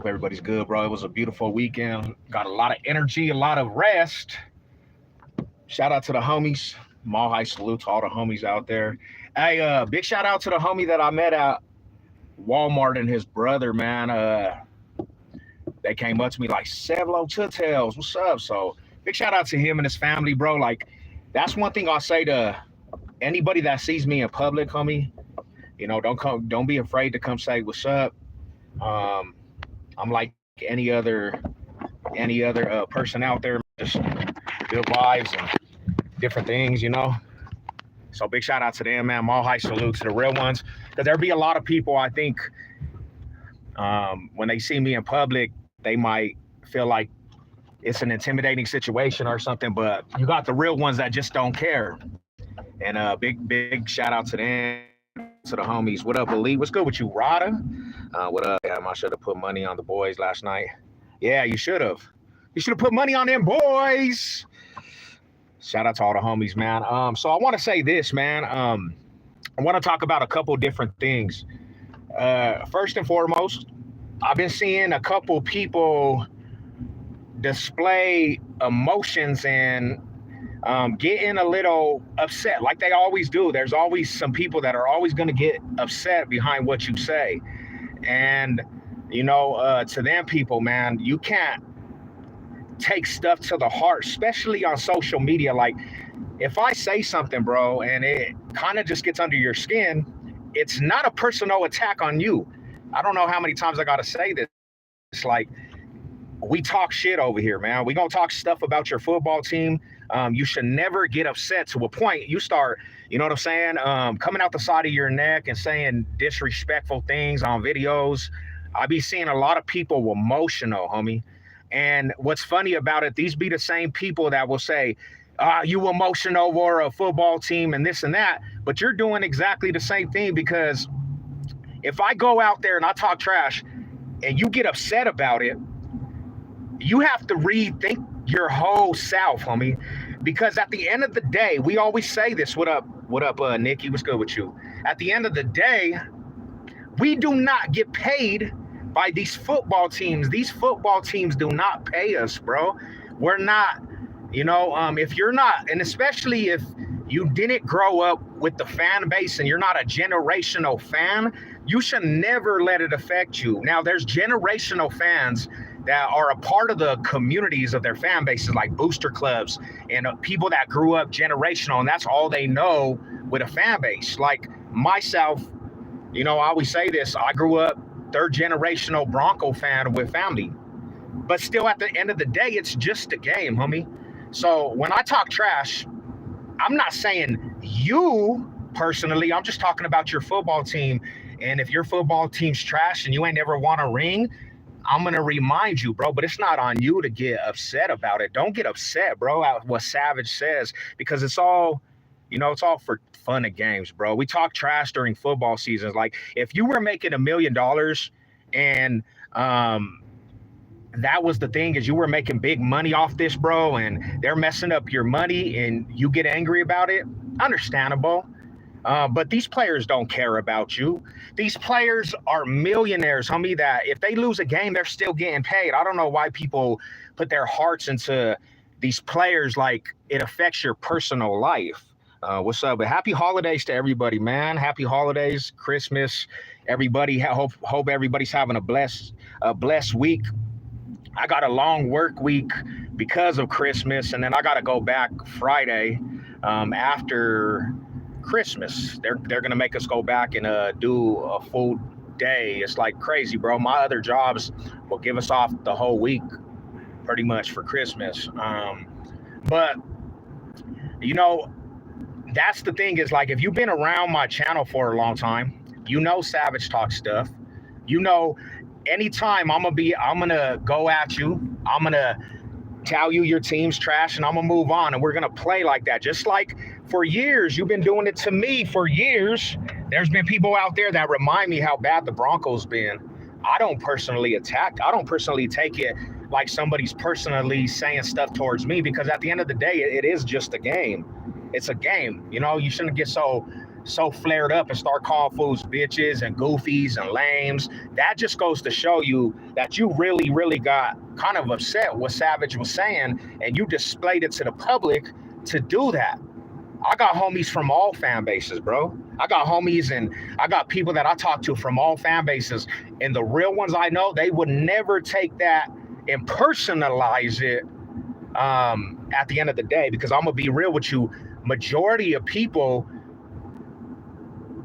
Hope everybody's good, bro. It was a beautiful weekend. Got a lot of energy, a lot of rest. Shout out to the homies. Mall High salute to all the homies out there. Hey, big shout out to the homie that I met at Walmart and his brother, man. They came up to me like, SEV LOCCS HOOD TALES, what's up? So big shout out to him and his family, bro. Like, that's one thing I'll say to anybody that sees me in public, homie. Don't be afraid to come say what's up. I'm like any other person out there, just good vibes and different things. So big shout out to them, man. Mall High salute to the real ones, because there'll be a lot of people, I think, when they see me in public, they might feel like it's an intimidating situation or something, but you got the real ones that just don't care. And big shout out to them, to the homies. What up, Elite? What's good with you, Rada? What up? Damn, I should have put money on the boys last night. Yeah, you should have. You should have put money on them boys. Shout out to all the homies, man. So I want to say this, man. I want to talk about a couple different things. First and foremost, I've been seeing a couple people display emotions and getting a little upset, like they always do. There's always some people that are always going to get upset behind what you say. And, to them people, man, you can't take stuff to the heart, especially on social media. Like, if I say something, bro, and it kind of just gets under your skin, it's not a personal attack on you. I don't know how many times I got to say this. It's like, we talk shit over here, man. We gonna talk stuff about your football team. You should never get upset to a point you start, you know what I'm saying, coming out the side of your neck and saying disrespectful things on videos. I be seeing a lot of people emotional, homie. And what's funny about it, these be the same people that will say, you emotional over a football team and this and that, but you're doing exactly the same thing. Because if I go out there and I talk trash and you get upset about it, you have to rethink your whole self, homie. Because at the end of the day, we always say this. What up, Nikki? What's good with you? At the end of the day, we do not get paid by these football teams. These football teams do not pay us, bro. We're not, if you're not, and especially if you didn't grow up with the fan base and you're not a generational fan, you should never let it affect you. Now, there's generational fans that are a part of the communities of their fan bases, like booster clubs and people that grew up generational, and that's all they know with a fan base. Like myself, I always say this, I grew up third generational Bronco fan with family, but still at the end of the day, it's just a game, homie. So when I talk trash, I'm not saying you personally, I'm just talking about your football team. And if your football team's trash and you ain't never won a ring, I'm going to remind you, bro, but it's not on you to get upset about it. Don't get upset, bro, at what Savage says, because it's all, it's all for fun and games, bro. We talk trash during football seasons. Like, if you were making $1 million and that was the thing, is you were making big money off this, bro, and they're messing up your money and you get angry about it, understandable. But these players don't care about you. These players are millionaires, homie, that if they lose a game, they're still getting paid. I don't know why people put their hearts into these players like it affects your personal life. What's up? But happy holidays to everybody, man. Happy holidays, Christmas, everybody. Hope everybody's having a blessed week. I got a long work week because of Christmas, and then I got to go back Friday after Christmas. They're gonna make us go back and do a full day. It's like crazy, bro. My other jobs will give us off the whole week pretty much for Christmas. But that's the thing, is like, if you've been around my channel for a long time, Savage talk stuff. Anytime I'm gonna go at you, I'm gonna tell you your team's trash, and I'm gonna move on, and we're gonna play like that. Just like for years, you've been doing it to me for years. There's been people out there that remind me how bad the Broncos been. I don't personally take it like somebody's personally saying stuff towards me, because at the end of the day, it is just a game. It's a game. You shouldn't get so so flared up and start calling fools bitches and goofies and lames. That just goes to show you that you really, really got kind of upset what Savage was saying, and you displayed it to the public to do that. I got homies from all fan bases, bro. I got homies and I got people that I talk to from all fan bases. And the real ones I know, they would never take that and personalize it at the end of the day, because I'm going to be real with you. Majority of people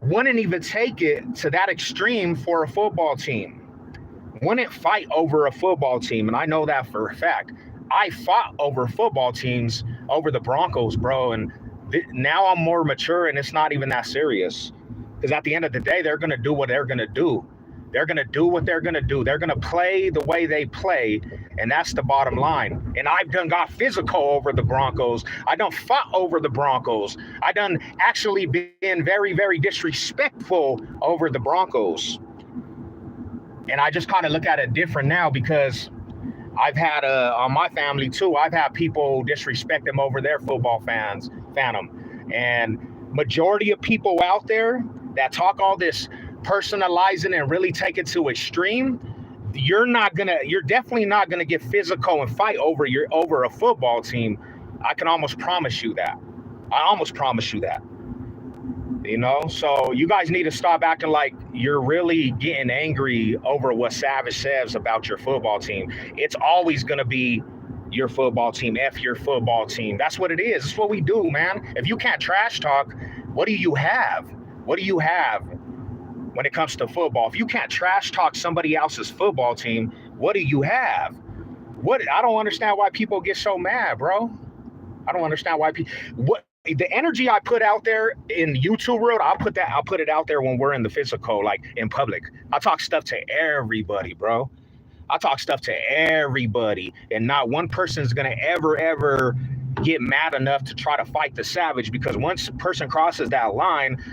wouldn't even take it to that extreme for a football team. Wouldn't fight over a football team. And I know that for a fact. I fought over football teams over the Broncos, bro. And now I'm more mature and it's not even that serious, because at the end of the day, they're going to do what they're going to do. They're going to do what they're going to do. They're going to play the way they play, and that's the bottom line. And I've done got physical over the Broncos. I done fought over the Broncos. I done actually been very, very disrespectful over the Broncos. And I just kind of look at it different now, because I've had on my family too, I've had people disrespect them over their football fandom. And majority of people out there that talk all this personalizing and really take it to extreme, you're definitely not gonna get physical and fight over a football team. I can almost promise you that. You know, so you guys need to stop acting like you're really getting angry over what Savage says about your football team. It's always going to be your football team, F your football team. That's what it is. It's what we do, man. If you can't trash talk, what do you have? What do you have when it comes to football? If you can't trash talk somebody else's football team, what do you have? I don't understand why people get so mad, bro. I don't understand why the energy I put out there in YouTube world, I'll put it out there when we're in the physical, like in public. I talk stuff to everybody, bro. I talk stuff to everybody, and not one person is gonna ever get mad enough to try to fight the Savage, because once a person crosses that line,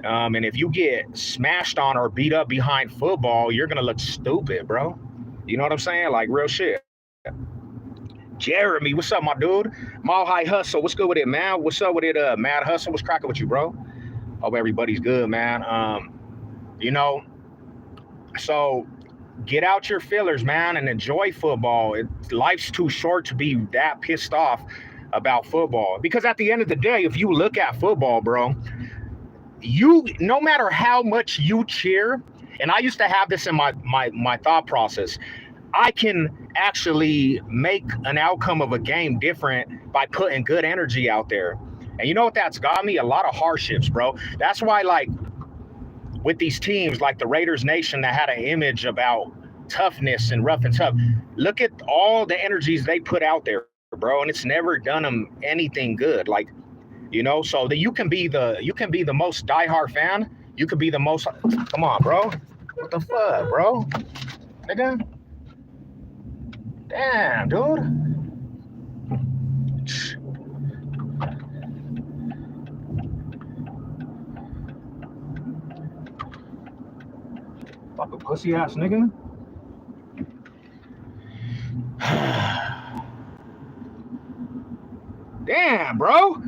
and if you get smashed on or beat up behind football, you're gonna look stupid, bro. You know what I'm saying? Like, real shit. Jeremy, what's up, my dude? Mile High Hustle, what's good with it, man? What's up with it, Mad Hustle? What's cracking with you, bro? Hope everybody's good, man. You know, so get out your feelers, man, and enjoy football. Life's too short to be that pissed off about football. Because at the end of the day, if you look at football, bro, no matter how much you cheer, and I used to have this in my thought process, I can actually make an outcome of a game different by putting good energy out there. And you know what that's got me? A lot of hardships, bro. That's why, like, with these teams like the Raiders Nation that had an image about toughness and rough and tough, look at all the energies they put out there, bro, and it's never done them anything good. Like, you know, so that you can be the most diehard fan. You could be the most, come on, bro. What the fuck, bro? Nigga. Damn, dude. Fucking pussy ass nigga. Damn, bro.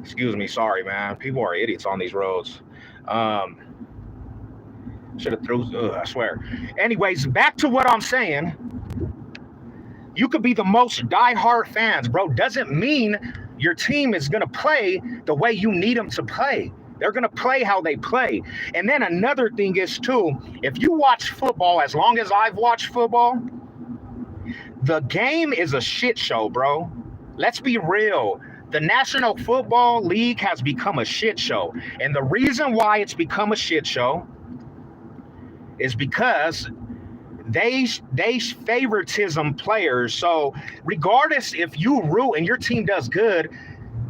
Excuse me, sorry, man. People are idiots on these roads. Should have threw, I swear. Anyways, back to what I'm saying. You could be the most diehard fans, bro. Doesn't mean your team is going to play the way you need them to play. They're going to play how they play. And then another thing is, too, if you watch football, as long as I've watched football, the game is a shit show, bro. Let's be real. The National Football League has become a shit show. And the reason why it's become a shit show is because they favoritism players. So regardless if you root and your team does good,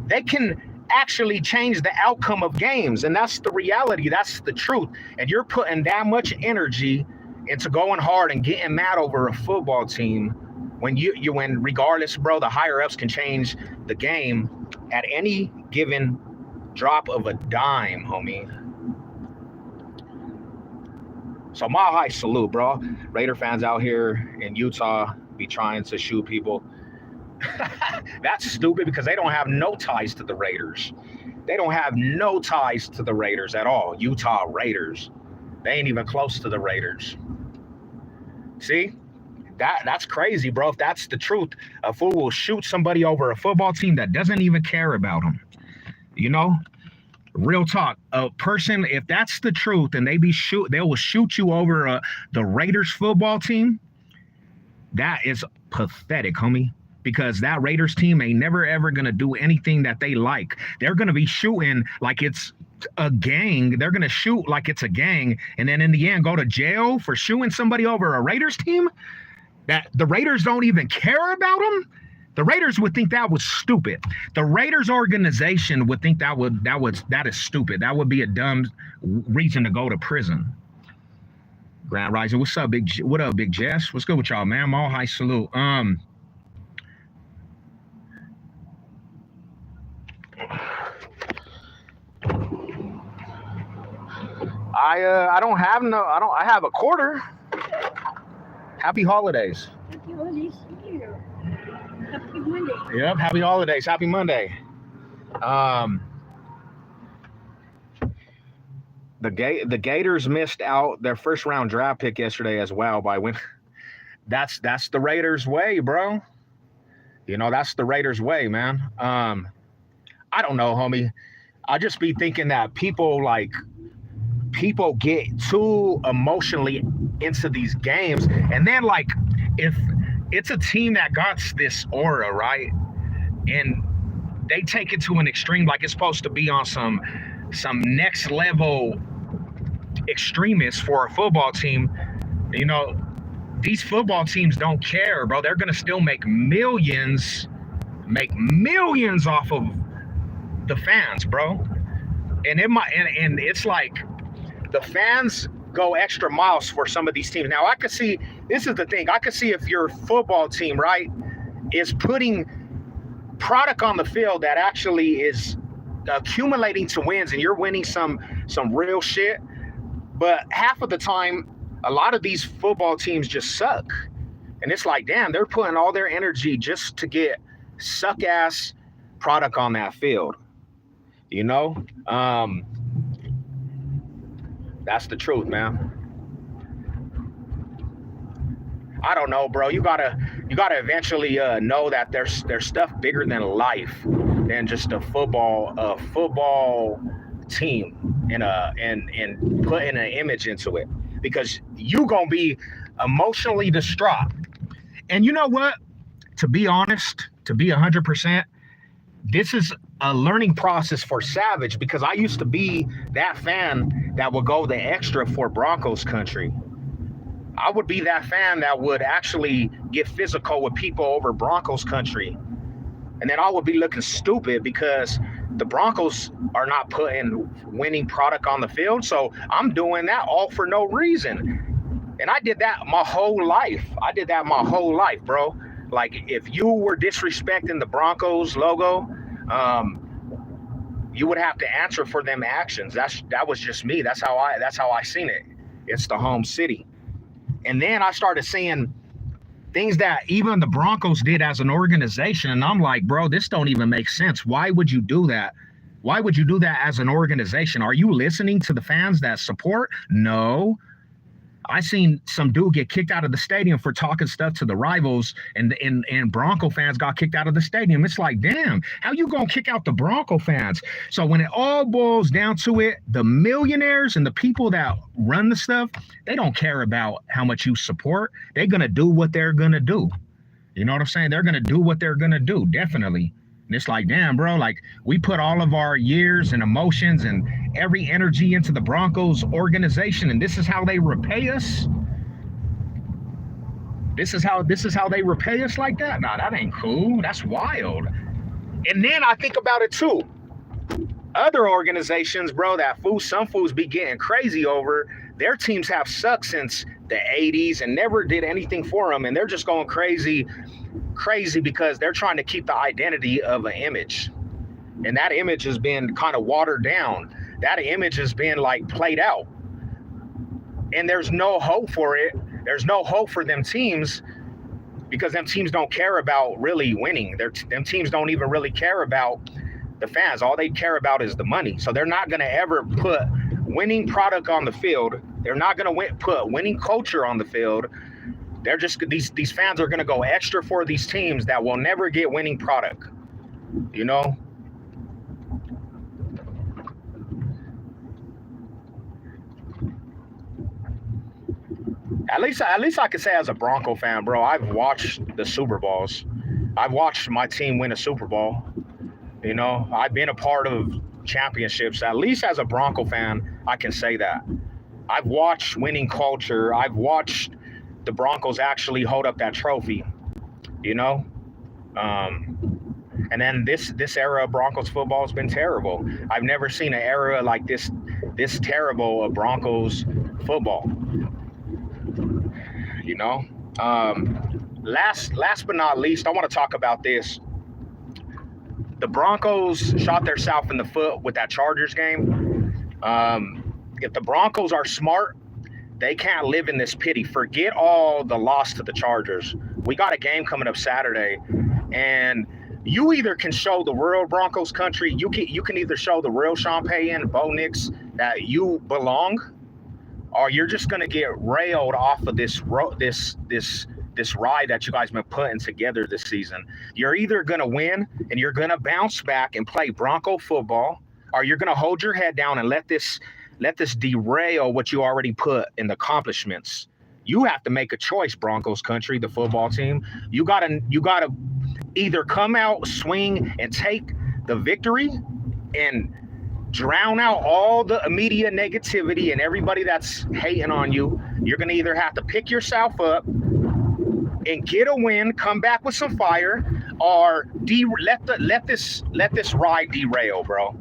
they can actually change the outcome of games. And that's the reality. That's the truth. And you're putting that much energy into going hard and getting mad over a football team when when regardless, bro, the higher ups can change the game at any given drop of a dime, homie. So my high salute, bro. Raider fans out here in Utah be trying to shoot people. That's stupid because they don't have no ties to the Raiders. They don't have no ties to the Raiders at all. Utah Raiders. They ain't even close to the Raiders. See? That's crazy, bro. If that's the truth, a fool will shoot somebody over a football team that doesn't even care about them. You know? Real talk. A person, if that's the truth, and they will shoot you over the Raiders football team, that is pathetic, homie. Because that Raiders team ain't never ever gonna do anything that they like. They're gonna be shooting like it's a gang. They're gonna shoot like it's a gang, and then in the end go to jail for shooting somebody over a Raiders team. That the Raiders don't even care about them. The Raiders would think that was stupid. The Raiders organization would think that is stupid. That would be a dumb reason to go to prison. Grand Rising, what's up, what up, Big Jess? What's good with y'all, man? All high salute. I have a quarter. Happy holidays. Happy holidays to you. Happy Monday. Yep, happy holidays. Happy Monday. The Gators missed out their first round draft pick yesterday as well by win. That's the Raiders way, bro. You know, that's the Raiders way, man. I don't know, homie. I just be thinking that people get too emotionally into these games, and then like if it's a team that got this aura, right, and they take it to an extreme, like it's supposed to be on some next level extremists for a football team, you know, these football teams don't care, bro. They're gonna still make millions off of the fans, bro. And it's like the fans go extra miles for some of these teams. Now, I could see, this is the thing, I could see if your football team, right, is putting product on the field that actually is accumulating to wins, and you're winning some real shit. But half of the time, a lot of these football teams just suck. And it's like, damn, they're putting all their energy just to get suck-ass product on that field. You know? That's the truth, man. I don't know, bro. You gotta eventually know that there's stuff bigger than life than just a football team and putting an image into it, because you gonna be emotionally distraught. And you know what? To be honest, to be 100%, this is a learning process for Savage, because I used to be that fan that would go the extra for Broncos country. I would be that fan that would actually get physical with people over Broncos country. And then I would be looking stupid because the Broncos are not putting winning product on the field. So I'm doing that all for no reason. And I did that my whole life. Bro. Like, if you were disrespecting the Broncos logo, you would have to answer for them actions. That was just me. That's how I seen it. It's the home city. And then I started seeing things that even the Broncos did as an organization. And I'm like, bro, this don't even make sense. Why would you do that? Why would you do that as an organization? Are you listening to the fans that support? No. I seen some dude get kicked out of the stadium for talking stuff to the rivals, and Bronco fans got kicked out of the stadium. It's like, damn, how you gonna kick out the Bronco fans? So when it all boils down to it, the millionaires and the people that run the stuff, they don't care about how much you support. They're gonna do what they're gonna do. You know what I'm saying? They're gonna do what they're gonna do, definitely. And it's like, damn, bro, like, we put all of our years and emotions and every energy into the Broncos organization, and this is how they repay us? This is how they repay us like that? Nah, that ain't cool. That's wild. And then I think about it too. Other organizations, bro, that some fools be getting crazy over, their teams have sucked since the 80s and never did anything for them, and they're just going crazy because they're trying to keep the identity of an image. And that image has been kind of watered down. That image has been like played out. And there's no hope for it. There's no hope for them teams, because them teams don't care about really winning. Them teams don't even really care about The fans, all they care about is the money. So they're not going to ever put winning product on the field. They're not going to put winning culture on the field. They're just these fans are going to go extra for these teams that will never get winning product. You know. At least I could say as a Bronco fan, bro, I've watched the Super Bowls. I've watched my team win a Super Bowl. You know, I've been a part of championships. At least as a Bronco fan, I can say that. I've watched winning culture. I've watched the Broncos actually hold up that trophy, you know? And then this era of Broncos football has been terrible. I've never seen an era like this terrible of Broncos football. You know? Last but not least, I want to talk about this. The Broncos shot themselves in the foot with that Chargers game. If the Broncos are smart, they can't live in this pity. Forget all the loss to the Chargers. We got a game coming up Saturday, and you either can show the real Broncos country, you can either show the real Sean Payton and Bo Nix that you belong, or you're just gonna get railed off of this ride that you guys been putting together this season. You're either gonna win and you're gonna bounce back and play Bronco football, or you're gonna hold your head down and let this derail what you already put in the accomplishments. You have to make a choice, Broncos country, the football team. You gotta either come out, swing, and take the victory and drown out all the media negativity and everybody that's hating on you. You're gonna either have to pick yourself up and get a win, come back with some fire, or let this ride derail, bro.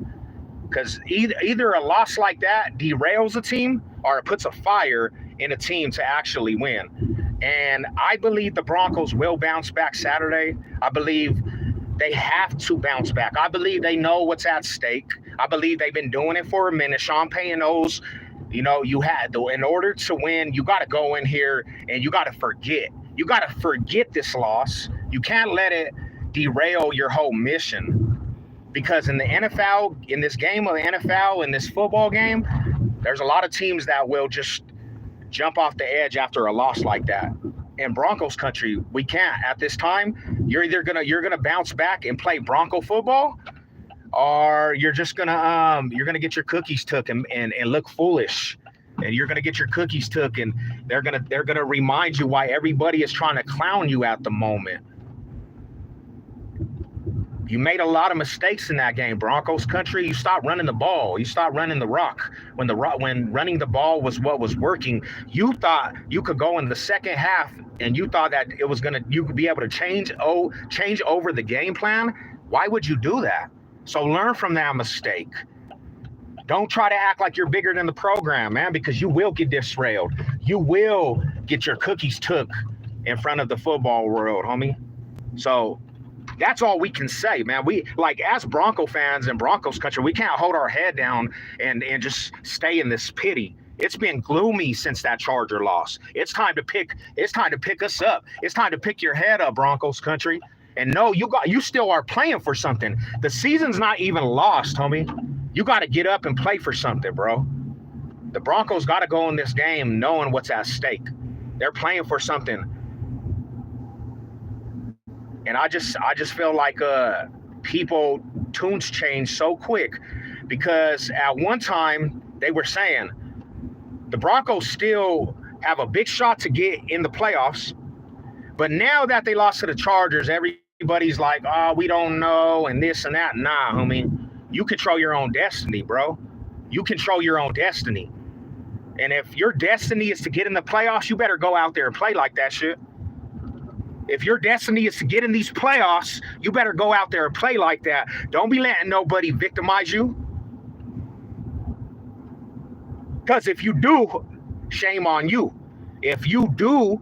Because either a loss like that derails a team, or it puts a fire in a team to actually win. And I believe the Broncos will bounce back Saturday. I believe they have to bounce back. I believe they know what's at stake. I believe they've been doing it for a minute. Sean Payton knows, you know, in order to win, you got to go in here and you got to forget. You got to forget this loss. You can't let it derail your whole mission. Because in the NFL, in this game of the NFL, in this football game, there's a lot of teams that will just jump off the edge after a loss like that. In Broncos country, we can't. At this time, you're gonna bounce back and play Bronco football, or you're just gonna get your cookies took and look foolish. And you're gonna get your cookies took, and they're gonna remind you why everybody is trying to clown you at the moment. You made a lot of mistakes in that game, Broncos country. You stopped running the ball. You stopped running the rock. When running the ball was what was working, you thought you could go in the second half, and you thought that you could be able to change over the game plan. Why would you do that? So learn from that mistake. Don't try to act like you're bigger than the program, man, because you will get derailed. You will get your cookies took in front of the football world, homie. So that's all we can say, man. We, like, as Bronco fans in Broncos country, we can't hold our head down and just stay in this pity. It's been gloomy since that Charger loss. It's time to pick us up. It's time to pick your head up, Broncos country. And no, you still are playing for something. The season's not even lost, homie. You got to get up and play for something, bro. The Broncos got to go in this game knowing what's at stake. They're playing for something. And I just feel like tunes change so quick, because at one time they were saying the Broncos still have a big shot to get in the playoffs, but now that they lost to the Chargers, everybody's like, oh, we don't know, and this and that. Nah, homie, you control your own destiny, bro. You control your own destiny. And if your destiny is to get in the playoffs, you better go out there and play like that shit. If your destiny is to get in these playoffs, you better go out there and play like that. Don't be letting nobody victimize you. Because if you do, shame on you. If you do,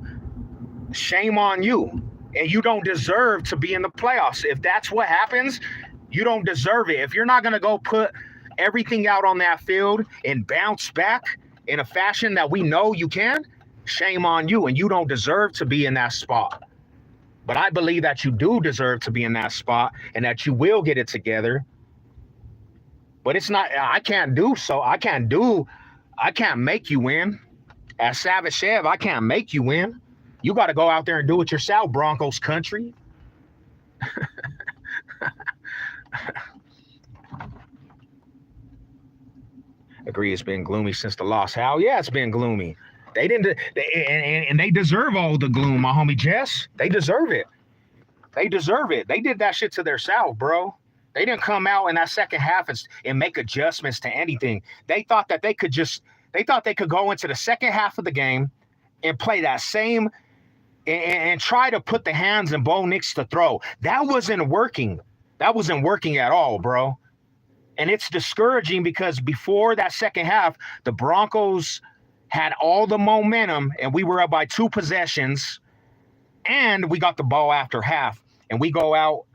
shame on you. And you don't deserve to be in the playoffs. If that's what happens, you don't deserve it. If you're not going to go put everything out on that field and bounce back in a fashion that we know you can, shame on you. And you don't deserve to be in that spot. But I believe that you do deserve to be in that spot and that you will get it together. But it's not, I can't make you win. As Savage Chev, I can't make you win. You got to go out there and do it yourself, Broncos country. Agree, it's been gloomy since the loss. Hell yeah, it's been gloomy. They didn't, and they deserve all the gloom, my homie Jess. They deserve it. They deserve it. They did that shit to their self, bro. They didn't come out in that second half and make adjustments to anything. They thought that they could go into the second half of the game and play that same and try to put the hands in Bo Nix to throw. That wasn't working. That wasn't working at all, bro. And it's discouraging because before that second half, the Broncos had all the momentum and we were up by 2 possessions and we got the ball after half and we go out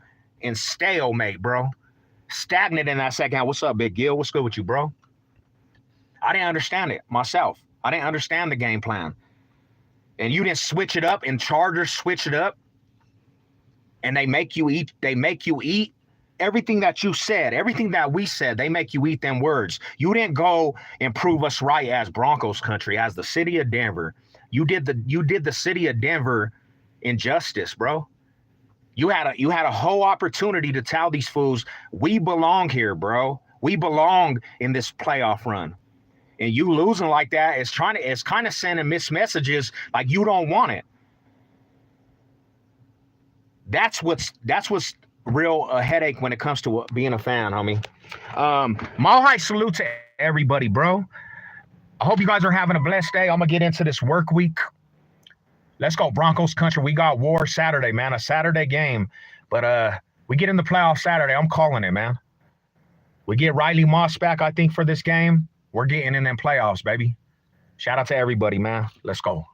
in stalemate, bro. Stagnant in that second half. What's up, Big Gil? What's good with you, bro? I didn't understand it myself. I didn't understand the game plan. And you didn't switch it up, and Chargers switch it up, and they make you eat. They make you eat everything that you said, everything that we said. They make you eat them words. You didn't go and prove us right as Broncos country, as the city of Denver. You did the city of Denver injustice, bro. You had a whole opportunity to tell these fools we belong here, bro. We belong in this playoff run. And you losing like that is kind of sending mixed messages like you don't want it. That's what's real a headache when it comes to being a fan, homie. Mile high salute to everybody, bro. I hope you guys are having a blessed day. I'm gonna get into this work week. Let's go Broncos country. We got war Saturday, man. A Saturday game, but we get in the playoffs Saturday. I'm calling it, man. We get Riley Moss back, I think, for this game. We're getting in them playoffs, baby. Shout out to everybody, man. Let's go.